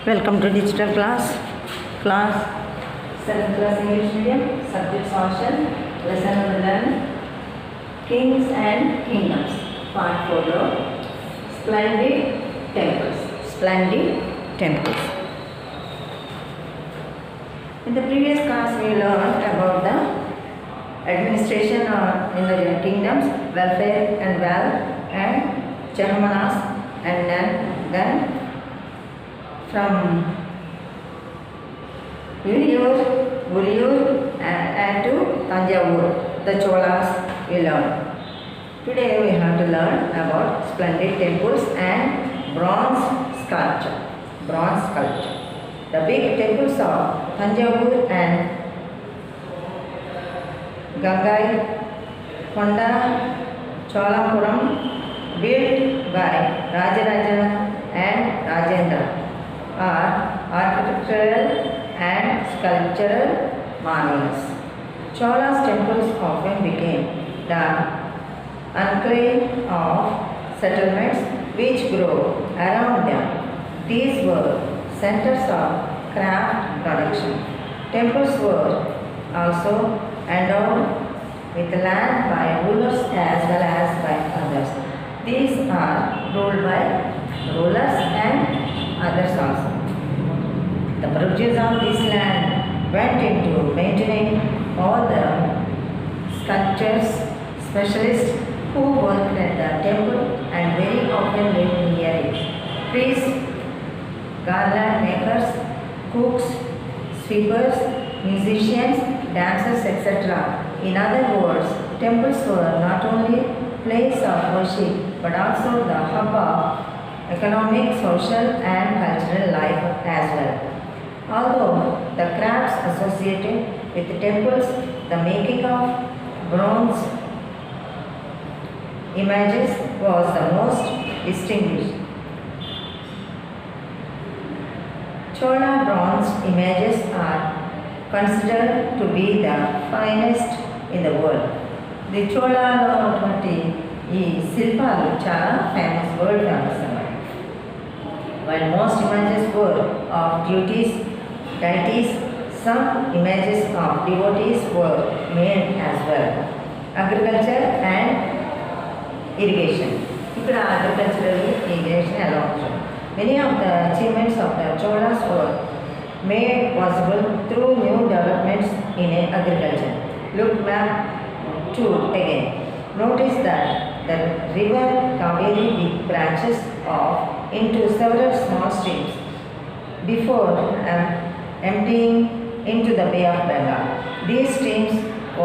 Welcome to digital class. Class 7th class English medium. Subject social. Lesson 11. Kings and Kingdoms. Part 4. Splendid temples. Splendid temples. In the previous class we learned about the administration in the kingdoms, welfare and wealth, and Charmanas, and then from Uriyur and to Tanjavur, the Cholas we learned. Today we have to learn about splendid temples and bronze sculpture. The big temples of Tanjavur and Gangai, Konda, Cholapuram, built by Rajaraja and Rajendra, are architectural and sculptural marvels. Chola's temples often became the enclave of settlements which grew around them. These were centers of craft production. Temples were also endowed with land by rulers as well as by others. These are ruled by rulers and others also. The produce of this land went into maintaining all the sculptors, specialists who worked at the temple and very often lived near it. Priests, garland makers, cooks, sweepers, musicians, dancers, etc. In other words, temples were not only place of worship but also the hub of economic, social and cultural life as well. Although the crafts associated with the temples, the making of bronze images was the most distinguished. Chola bronze images are considered to be the finest in the world. The Chola ఈ శిల్పాలు చాలా famous world famous అన్నమాట. While most images were of deities, some images of devotees were made as well. Agriculture and irrigation. ఇక్కడ agricultural irrigation ఎలా ఉంటుంది? Many of the achievements of the Cholas were made possible through new developments in agriculture. Look map 2 again. Notice that the river Kaveri branches off into several small streams before emptying into the Bay of Bengal. These streams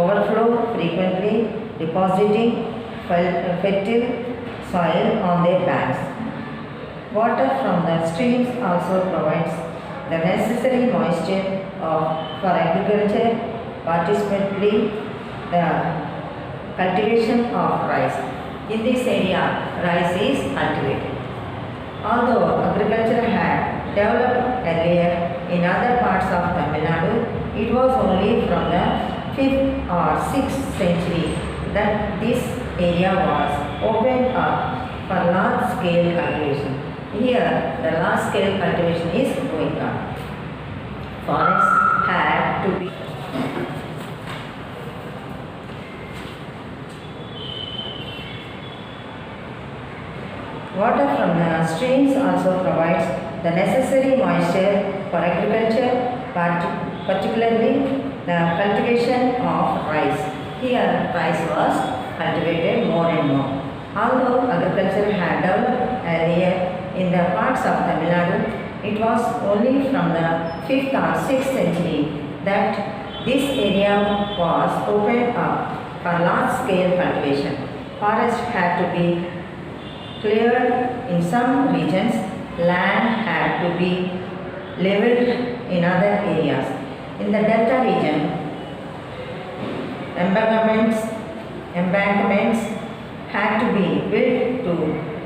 overflow frequently, depositing fertile soil on their banks. Water from the streams also provides the necessary moisture for agriculture, particularly the cultivation of rice. In this area, rice is cultivated. Although agriculture had developed earlier in other parts of Tamil Nadu, it was only from the 5th or 6th century that this area was opened up for large-scale cultivation. Here, the large-scale cultivation is going on. Forests had to be Water from the streams also provides the necessary moisture for agriculture, particularly the cultivation of rice. Here, rice was cultivated more and more. Although agriculture had developed earlier in the parts of Tamil Nadu, it was only from the 5th or 6th century that this area was opened up for large-scale cultivation. Forests had to be cleared in some regions, land had to be leveled in other areas. In the Delta region, embankments had to be built to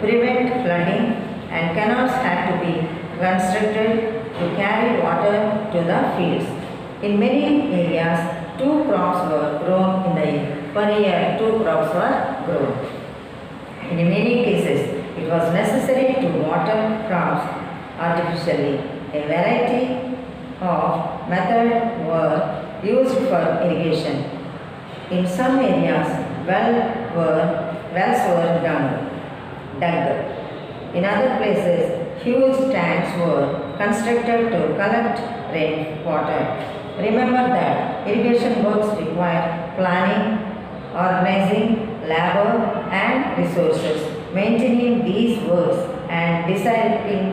prevent flooding and canals had to be constructed to carry water to the fields. In many areas, 2 crops were grown in the year. Per year, 2 crops were grown. In many cases, it was necessary to water crops artificially. A variety of methods were used for irrigation. In some areas, wells were dug. In other places, huge tanks were constructed to collect rainwater. Remember that irrigation works require planning, organizing, labor, and resources. Maintaining these works and deciding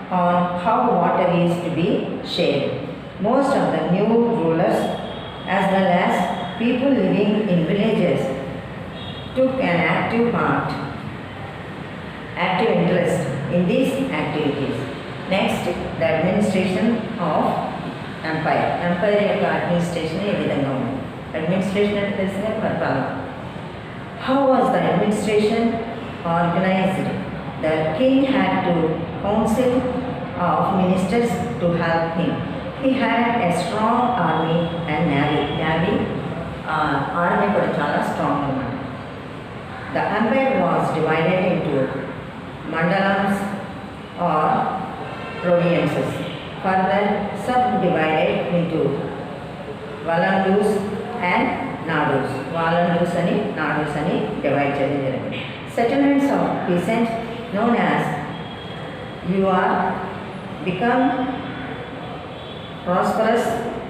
on how water is to be shared. Most of the new rulers, as well as people living in villages, took an active interest in these activities. Next, the administration of empire. Empire యొక్క administration ఏ విధంగా ఉంది? Administration అంటే తెలిసిన పరిపాలన. How was the administration organized? The king had to council of ministers to help him. He had a strong army and navy. Army కూడా చాలా strong అన్నమాట. The empire was divided into mandalams or provinces. Further subdivided into valandus and nadus. Valandus అని nadus అని divide చేయడం జరిగింది. Settlements of peasants known as you are become prosperous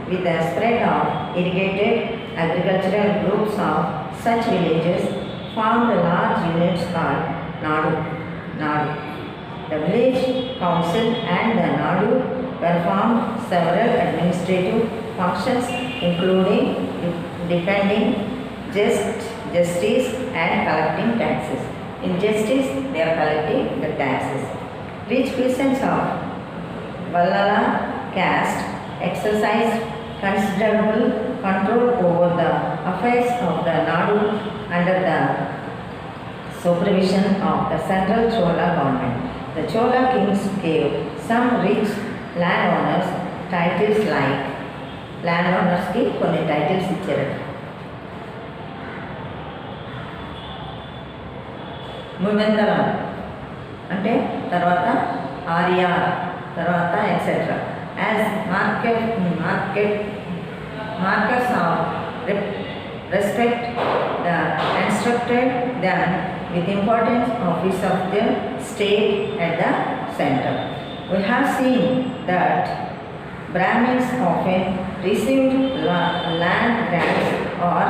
with the spread of irrigated agricultural groups of such villages formed large units called Nadu. The village council and the Nadu performed several administrative functions including defending justice and collecting taxes. In justice, they are collecting the taxes. Rich peasants of Vallala caste exercised considerable control over the affairs of the Nadu under the supervision of the central Chola government. The Chola kings gave some rich landowners titles like landowners ki కొన్ని titles ఇచ్చారు. ముమెందరం అంటే తర్వాత ఆర్యా తర్వాత etcetera as markers of respect the instructed them with important office of the state at the center. We have seen that Brahmins often received land grants or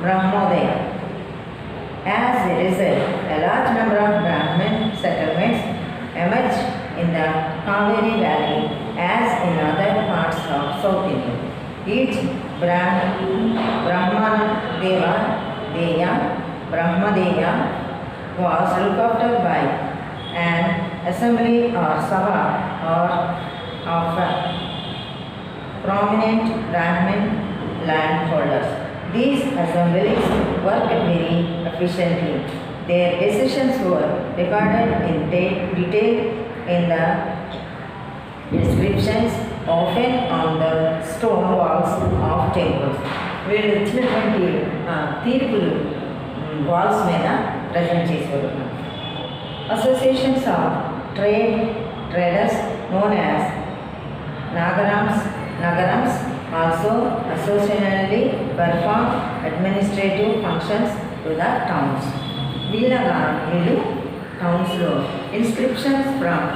Brahmodaya. As a result, a large number of Brahmin settlements emerged in the Kaveri Valley as in other parts of South India. Each Brahmadeya was looked after by an assembly or sabha or of prominent Brahmin landholders. These assemblies worked very efficiently. Their decisions were recorded in detail in the inscriptions often on the stone walls of temples. వీళ్ళు ఇచ్చినటువంటి తీర్పులు walls మీద present చేసేవారు. Associations of traders known as nagarams also associationally perform administrative functions to the towns. వీళ్ళు టౌన్స్లో inscriptions from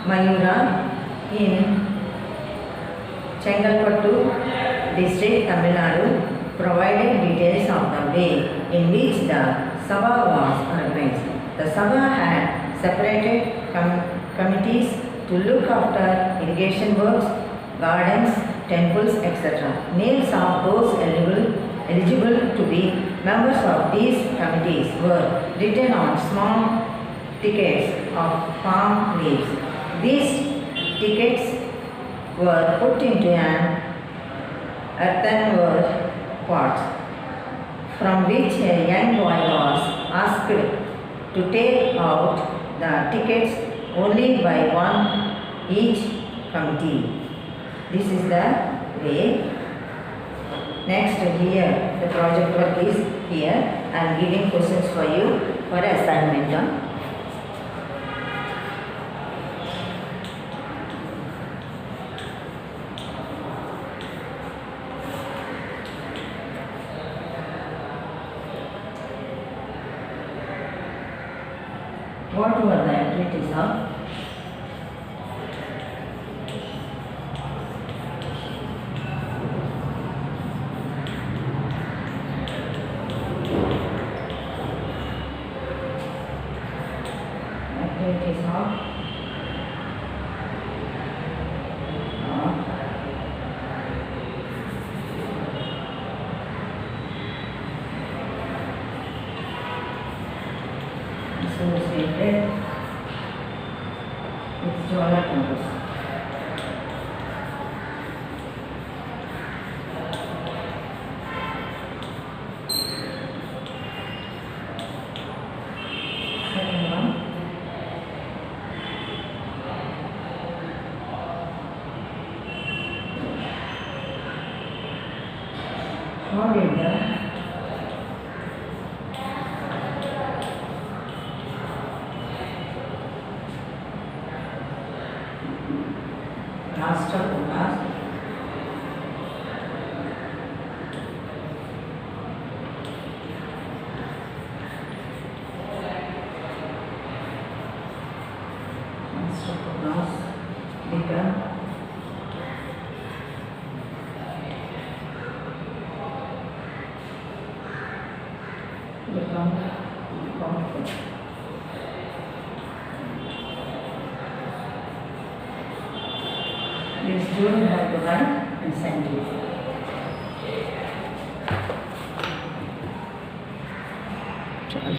Mayura in Chengalpattu district, Tamil Nadu, provided details of the way in which the Sabha was organized. The Sabha had separated committees to look after irrigation works, gardens, temples, etc. Names of those eligible to be members of these committees were written on small tickets of palm leaves. These tickets were put into an earthenware pot from which a young boy was asked to take out the tickets only by one each committee. This is the way. Next here the project work is here. I am giving questions for you for assignment. What were the activities of activities of associated with Chola temples. Second one, how did the Rashtrakutas become powerful. This student have to write and send it.